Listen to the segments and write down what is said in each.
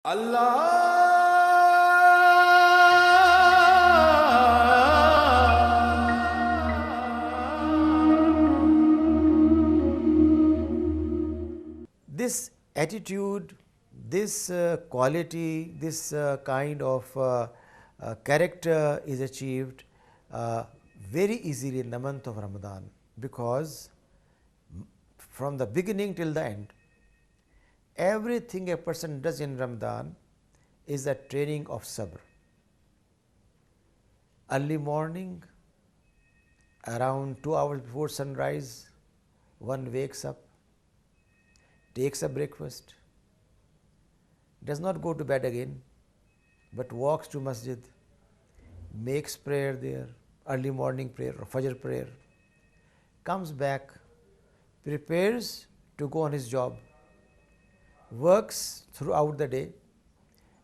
This attitude, this quality, this kind of character is achieved very easily in the month of Ramadan, because from the beginning till the end, everything a person does in Ramadan is a training of sabr. Early morning, around 2 hours before sunrise, one wakes up, takes a breakfast, does not go to bed again, but walks to masjid, makes prayer there, early morning prayer or Fajr prayer, comes back, prepares to go on his job, works throughout the day,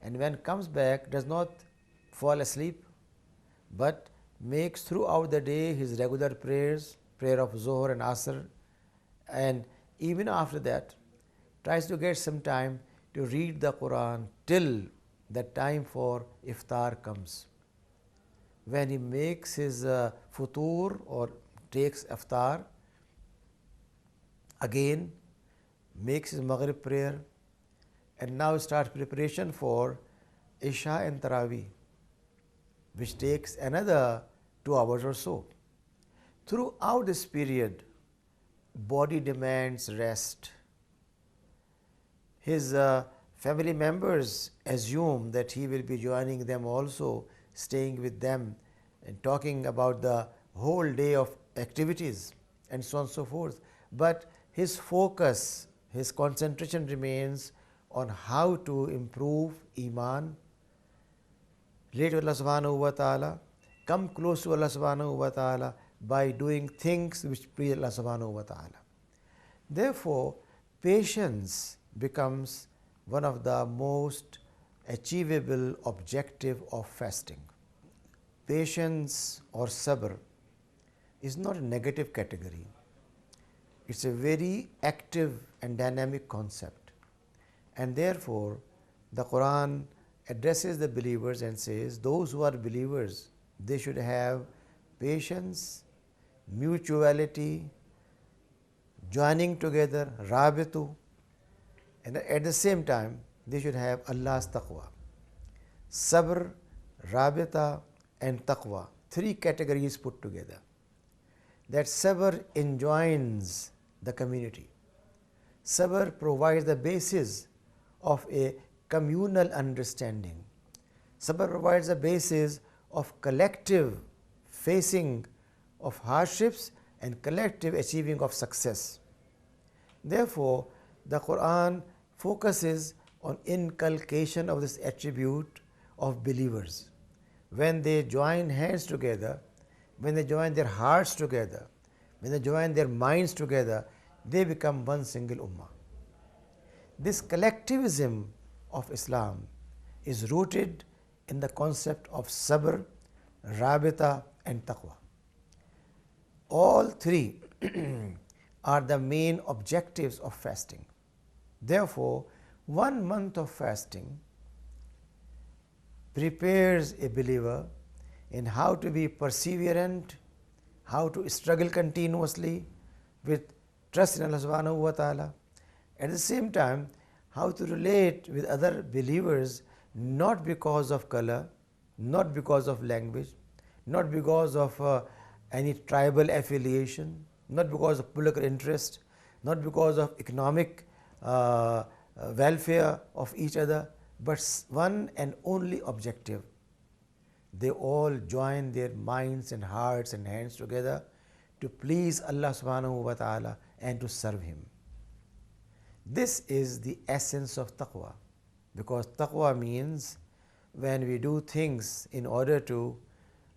and when comes back does not fall asleep, but makes throughout the day his regular prayers, prayer of Zohar and Asr, and even after that tries to get some time to read the Quran till the time for iftar comes. When he makes his futur or takes iftar, again makes his Maghrib prayer, and now starts preparation for Isha and Taraweeh, which takes another 2 hours or so. Throughout this period, body demands rest. His family members assume that he will be joining them also, staying with them and talking about the whole day of activities and so on and so forth. But his focus, his concentration remains on how to improve Iman, relate to Allah subhanahu wa ta'ala, come close to Allah subhanahu wa ta'ala by doing things which please Allah subhanahu wa ta'ala. Therefore, patience becomes one of the most achievable objective of fasting. Patience or sabr is not a negative category. It's a very active and dynamic concept. And therefore, the Quran addresses the believers and says, those who are believers, they should have patience, mutuality, joining together, rabitu, and at the same time, they should have Allah's taqwa. Sabr, rabita, and taqwa, three categories put together. That sabr enjoins the community. Sabr provides the basis of a communal understanding. Sabr provides the basis of collective facing of hardships and collective achieving of success. Therefore, the Quran focuses on inculcation of this attribute of believers. When they join hands together, when they join their hearts together, when they join their minds together, they become one single ummah. This collectivism of Islam is rooted in the concept of sabr, rabita, and taqwa. All three are the main objectives of fasting. Therefore, 1 month of fasting prepares a believer in how to be perseverant, how to struggle continuously with trust in Allah subhanahu wa ta'ala. At the same time, how to relate with other believers, not because of color, not because of language, not because of any tribal affiliation, not because of political interest, not because of economic welfare of each other, but one and only objective. They all join their minds and hearts and hands together to please Allah subhanahu wa ta'ala and to serve Him. This is the essence of taqwa, because taqwa means when we do things in order to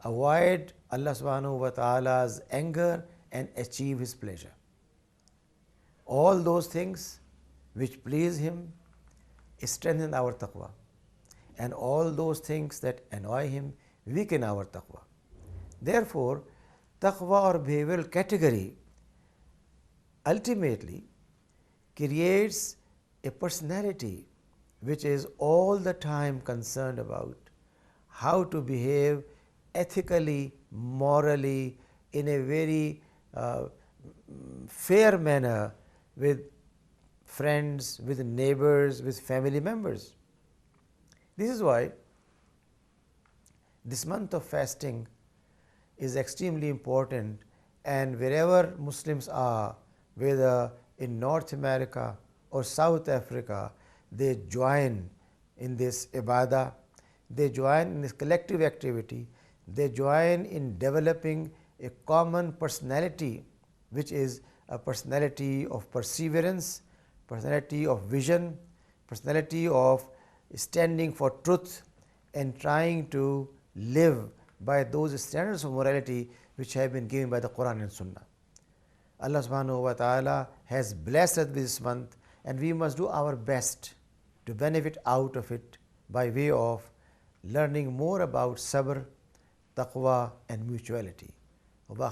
avoid Allah subhanahu wa ta'ala's anger and achieve His pleasure. All those things which please Him strengthen our taqwa, and all those things that annoy Him weaken our taqwa. Therefore, taqwa or behavioral category ultimately creates a personality which is all the time concerned about how to behave ethically, morally, in a very fair manner with friends, with neighbors, with family members. This is why this month of fasting is extremely important, and wherever Muslims are, whether in North America or South Africa, they join in this ibadah, they join in this collective activity, they join in developing a common personality, which is a personality of perseverance, personality of vision, personality of standing for truth and trying to live by those standards of morality which have been given by the Quran and Sunnah. Allah subhanahu wa ta'ala has blessed us with this month, and we must do our best to benefit out of it by way of learning more about sabr, taqwa and mutuality. Allah